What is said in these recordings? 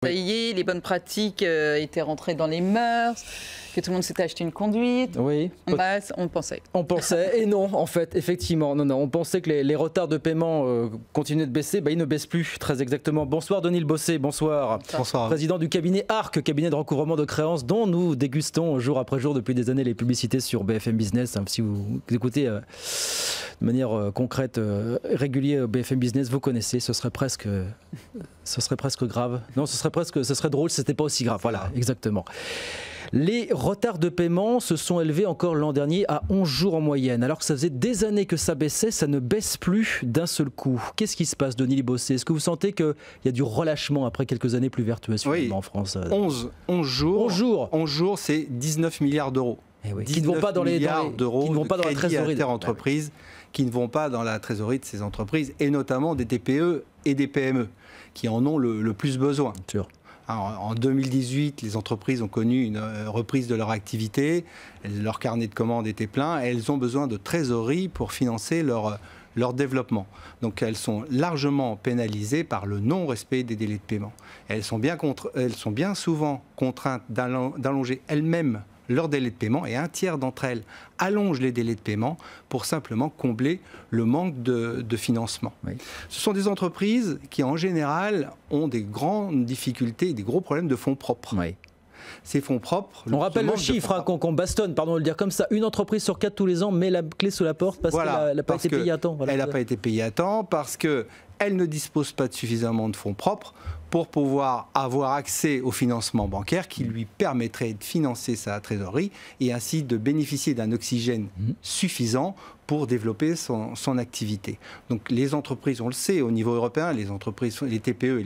Ça y est, les bonnes pratiques étaient rentrées dans les mœurs, que tout le monde s'était acheté une conduite. Oui. On pensait. On pensait, et non, en fait, effectivement. Non, on pensait que les retards de paiement continuaient de baisser. Ils ne baissent plus, très exactement. Bonsoir, Denis Le Bossé, bonsoir. Bonsoir. Président du cabinet ARC, cabinet de recouvrement de créances, dont nous dégustons jour après jour depuis des années les publicités sur BFM Business. Si vous écoutez de manière concrète, régulière BFM Business, vous connaissez, ce serait presque grave. Non, ce serait drôle si ce n'était pas aussi grave. Voilà, exactement. Les retards de paiement se sont élevés encore l'an dernier à 11 jours en moyenne. Alors que ça faisait des années que ça baissait, ça ne baisse plus d'un seul coup. Qu'est-ce qui se passe, Denis Le Bossé? Est-ce que vous sentez qu'il y a du relâchement après quelques années plus vertueuses en France? 11 jours, c'est 19 milliards d'euros. Qui ne vont pas dans la trésorerie d'entreprise, qui ne vont pas dans la trésorerie de ces entreprises, et notamment des TPE et des PME, qui en ont le plus besoin. Sûr. Alors, en 2018, les entreprises ont connu une reprise de leur activité, leur carnet de commandes était plein, et elles ont besoin de trésorerie pour financer leur développement. Donc elles sont largement pénalisées par le non-respect des délais de paiement. Et elles sont bien souvent contraintes d'allonger elles-mêmes leur délai de paiement, et un tiers d'entre elles allongent les délais de paiement pour simplement combler le manque de financement. Oui. Ce sont des entreprises qui, en général, ont des grandes difficultés, des gros problèmes de fonds propres. Oui. Ces fonds propres... On rappelle le chiffre qu'on bastonne, pardon de le dire comme ça, une entreprise sur 4 tous les ans met la clé sous la porte parce qu'elle n'a pas été payée à temps. Elle n'a pas été payée à temps parce qu'elle ne dispose pas de suffisamment de fonds propres pour pouvoir avoir accès au financement bancaire qui lui permettrait de financer sa trésorerie et ainsi de bénéficier d'un oxygène suffisant pour développer son activité. Donc les entreprises, on le sait, au niveau européen, les entreprises, les TPE et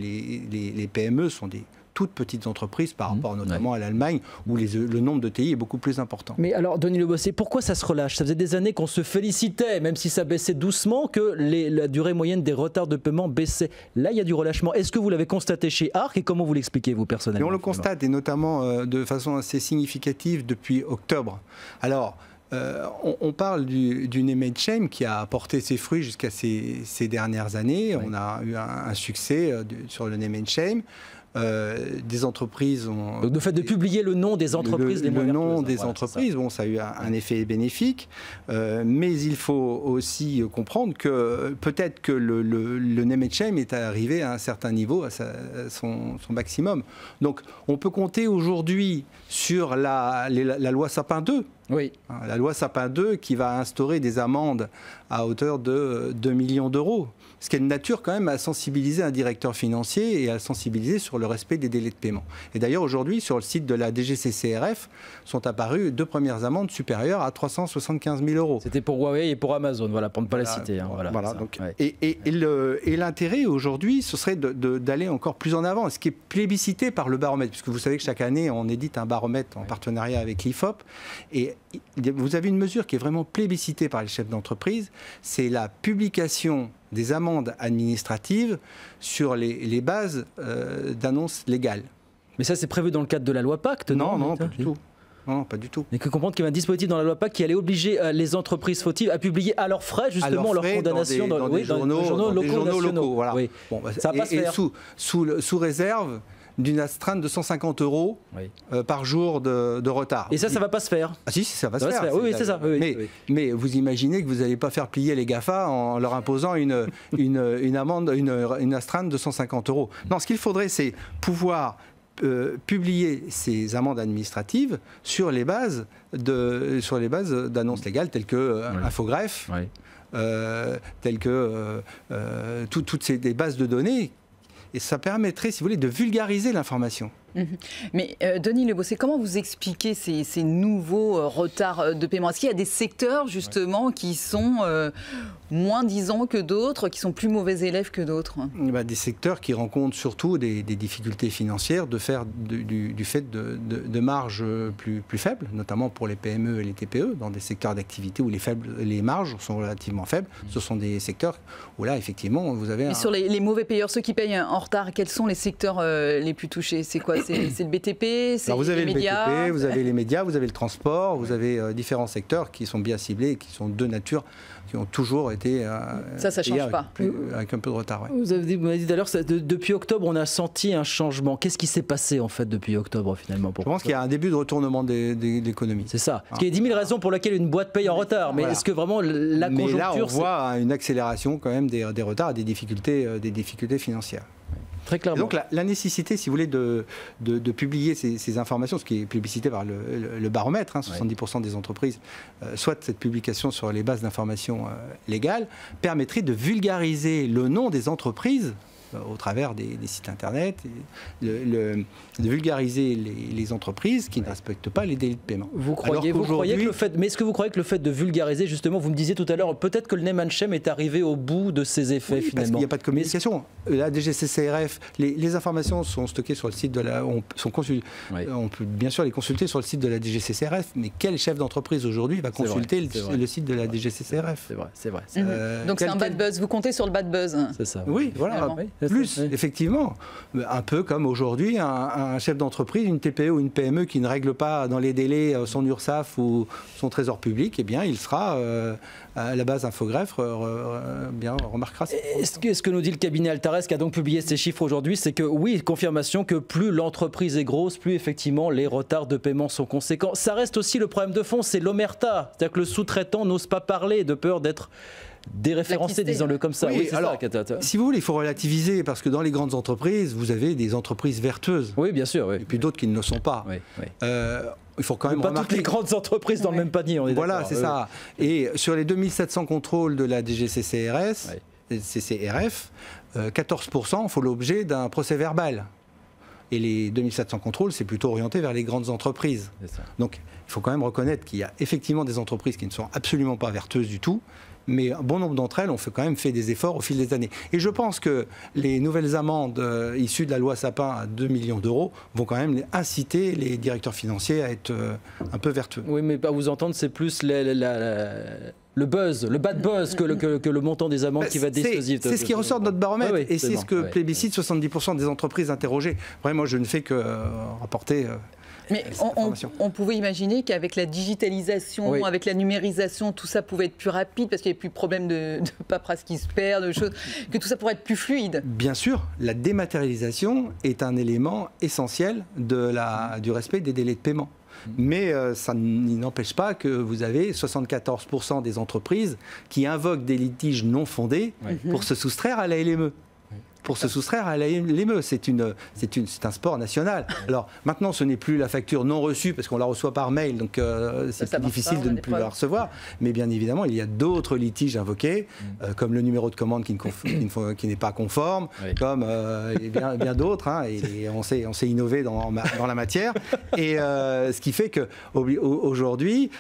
les PME sont des toutes petites entreprises par rapport notamment à l'Allemagne où le nombre de TI est beaucoup plus important. Mais alors, Denis Le Bossé, pourquoi ça se relâche? Ça faisait des années qu'on se félicitait, même si ça baissait doucement, que la durée moyenne des retards de paiement baissait. Là, il y a du relâchement. Est-ce que vous l'avez constaté chez ARC et comment vous l'expliquez, vous, personnellement? On le constate, et notamment de façon assez significative depuis octobre. Alors, on parle du name and shame qui a porté ses fruits jusqu'à ces dernières années. Oui. On a eu un succès sur le name and shame. Des entreprises ont... Donc, le fait de publier le nom des entreprises le nom des entreprises, bon, ça a eu un effet bénéfique, mais il faut aussi comprendre que peut-être que le name and shame est arrivé à un certain niveau, à son maximum. Donc on peut compter aujourd'hui sur la loi Sapin 2. Oui. La loi Sapin 2 qui va instaurer des amendes à hauteur de 2 millions d'euros. Ce qui est de nature quand même à sensibiliser un directeur financier et à sensibiliser sur le respect des délais de paiement. Et d'ailleurs aujourd'hui sur le site de la DGCCRF sont apparues 2 premières amendes supérieures à 375 000 euros. C'était pour Huawei et pour Amazon, voilà, pour ne pas la citer. Hein, voilà, donc, ouais. Et l'intérêt aujourd'hui, ce serait d'aller encore plus en avant, ce qui est plébiscité par le baromètre, puisque vous savez que chaque année on édite un baromètre en partenariat avec l'IFOP, et vous avez une mesure qui est vraiment plébiscitée par les chefs d'entreprise, c'est la publication des amendes administratives sur les bases d'annonces légales. Mais ça, c'est prévu dans le cadre de la loi Pacte, non? Non, pas du tout. Non, pas du tout. Mais que comprendre qu'il y a un dispositif dans la loi Pacte qui allait obliger les entreprises fautives à publier à leurs frais, justement, leurs condamnations dans des journaux locaux. Voilà. Oui. Bon, ça va pas se faire. Sous réserve d'une astreinte de 150 € par jour de retard. Et ça ne va pas se faire? Ah si, ça va se faire. Oui, c'est ça. Mais vous imaginez que vous n'allez pas faire plier les GAFA en leur imposant une amende, une astreinte de 150 €. Non, ce qu'il faudrait, c'est pouvoir publier ces amendes administratives sur les bases d'annonces légales telles que Infogreffe, telles que toutes ces bases de données. Et ça permettrait, si vous voulez, de vulgariser l'information. Mais Denis Le Bossé, comment vous expliquez ces nouveaux retards de paiement? Est-ce qu'il y a des secteurs, justement, qui sont moins disants que d'autres, qui sont plus mauvais élèves que d'autres? Des secteurs qui rencontrent surtout des difficultés financières du fait de marges plus faibles, notamment pour les PME et les TPE, dans des secteurs d'activité où les marges sont relativement faibles. Ce sont des secteurs où là, effectivement, vous avez... Et sur les mauvais payeurs, ceux qui payent en retard, quels sont les secteurs les plus touchés? C'est quoi? C'est le BTP, c'est les médias. Alors vous avez le BTP, vous avez les médias, vous avez le transport, vous avez différents secteurs qui sont bien ciblés et qui sont de nature, qui ont toujours été ça change pas. Avec un peu de retard. Ouais. Vous avez dit tout à l'heure, depuis octobre, on a senti un changement. Qu'est-ce qui s'est passé en fait depuis octobre finalement Je pense qu'il y a un début de retournement de l'économie. C'est ça. Parce qu'il y a 10 000 raisons pour lesquelles une boîte paye en retard. Mais est-ce que vraiment la conjoncture... Mais là, on voit une accélération quand même des retards, des difficultés financières. Très clairement. Et donc la nécessité, si vous voulez, de publier ces informations, ce qui est publicité par le baromètre, 70% des entreprises souhaitent cette publication sur les bases d'informations légales, permettrait de vulgariser le nom des entreprises au travers des sites internet, de vulgariser les entreprises qui ne respectent pas les délais de paiement. Vous croyez que le fait, mais est-ce que vous croyez que le fait de vulgariser, justement, vous me disiez tout à l'heure, peut-être que le name and shame est arrivé au bout de ses effets finalement. Parce qu'il n'y a pas de communication. La DGCCRF, les informations sont stockées sur le site de la, on peut bien sûr les consulter sur le site de la DGCCRF, mais quel chef d'entreprise aujourd'hui va consulter le site de la DGCCRF? C'est vrai. Donc c'est un bad buzz. Vous comptez sur le bad buzz. C'est ça. Oui, voilà. Plus, effectivement, un peu comme aujourd'hui, un chef d'entreprise, une TPE ou une PME qui ne règle pas dans les délais son URSSAF ou son trésor public, eh bien, il sera à la base Infogreffe, bien remarquera ça. Est-ce que nous dit le cabinet Altares qui a donc publié ces chiffres aujourd'hui, c'est que oui, confirmation que plus l'entreprise est grosse, plus effectivement les retards de paiement sont conséquents. Ça reste aussi le problème de fond, c'est l'omerta, c'est-à-dire que le sous-traitant n'ose pas parler de peur d'être déréférencé, disons-le comme ça. Oui, alors, si vous voulez, il faut relativiser, parce que dans les grandes entreprises, vous avez des entreprises vertueuses. Oui, bien sûr. Oui. Et puis d'autres qui ne le sont pas. Il faut quand même pas toutes les grandes entreprises dans le même panier, on est voilà, c'est ça. Et sur les 2700 contrôles de la DGCCRF, 14% font l'objet d'un procès verbal. Et les 2700 contrôles, c'est plutôt orienté vers les grandes entreprises. Donc, il faut quand même reconnaître qu'il y a effectivement des entreprises qui ne sont absolument pas vertueuses du tout, mais un bon nombre d'entre elles ont quand même fait des efforts au fil des années. Et je pense que les nouvelles amendes issues de la loi Sapin à 2 millions d'euros vont quand même inciter les directeurs financiers à être un peu vertueux. Oui, mais à vous entendre, c'est plus le buzz, le bad buzz que le montant des amendes qui va être dissuasif. C'est ce qui ressort de notre baromètre et c'est ce que plébiscite 70% des entreprises interrogées. Vraiment, je ne fais que rapporter... Mais on pouvait imaginer qu'avec la digitalisation, avec la numérisation, tout ça pouvait être plus rapide parce qu'il n'y avait plus de problème de paperasse qui se perd, de choses, que tout ça pourrait être plus fluide. Bien sûr, la dématérialisation est un élément essentiel du respect des délais de paiement. Mais ça n'empêche pas que vous avez 74% des entreprises qui invoquent des litiges non fondés pour se soustraire à la LME. C'est un sport national. Alors maintenant, ce n'est plus la facture non reçue parce qu'on la reçoit par mail, donc c'est plus difficile de ne plus la recevoir. Mais bien évidemment, il y a d'autres litiges invoqués, comme le numéro de commande qui n'est pas conforme, comme bien d'autres. Et on sait innover dans la matière. Et ce qui fait qu'aujourd'hui,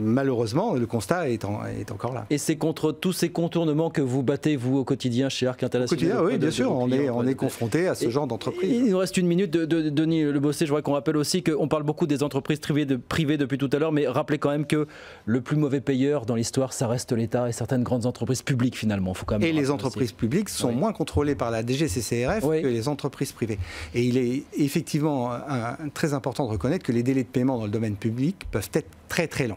malheureusement, le constat est encore là. Et c'est contre tous ces contournements que vous battez, vous, au quotidien, chez Arc International? Oui, bien sûr, on est confronté à ce genre d'entreprise. Il nous reste une minute de Denis Le Bossé. Je voudrais qu'on rappelle aussi qu'on parle beaucoup des entreprises privées depuis tout à l'heure, mais rappelez quand même que le plus mauvais payeur dans l'histoire, ça reste l'État et certaines grandes entreprises publiques finalement. Faut quand même les entreprises publiques sont moins contrôlées par la DGCCRF que les entreprises privées. Et il est effectivement très important de reconnaître que les délais de paiement dans le domaine public peuvent être très très longs.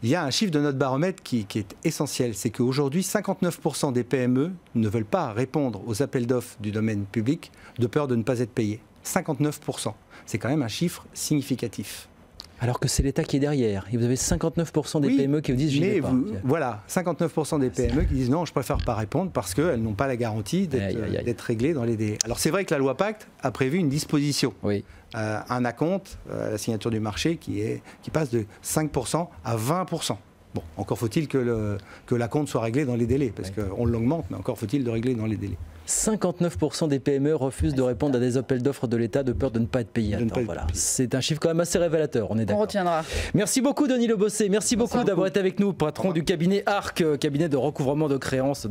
Il y a un chiffre de notre baromètre qui est essentiel, c'est qu'aujourd'hui 59% des PME ne veulent pas répondre aux appels d'offres du domaine public de peur de ne pas être payés. 59%. C'est quand même un chiffre significatif. Alors que c'est l'État qui est derrière. Et vous avez 59% des PME qui vous disent « j'y vais pas ». Voilà, 59% des PME qui disent « non, je préfère pas répondre parce qu'elles n'ont pas la garantie d'être réglées dans les délais ». Alors c'est vrai que la loi Pacte a prévu une disposition, un acompte à la signature du marché qui passe de 5% à 20%. Bon, encore faut-il que l'acompte soit réglé dans les délais, parce qu'on l'augmente, mais encore faut-il le régler dans les délais. 59% des PME refusent de répondre à des appels d'offres de l'État de peur de ne pas être payés. Voilà. C'est un chiffre quand même assez révélateur, on est d'accord. On retiendra. Merci beaucoup Denis Le Bossé, merci beaucoup d'avoir été avec nous, patron du cabinet ARC, cabinet de recouvrement de créances.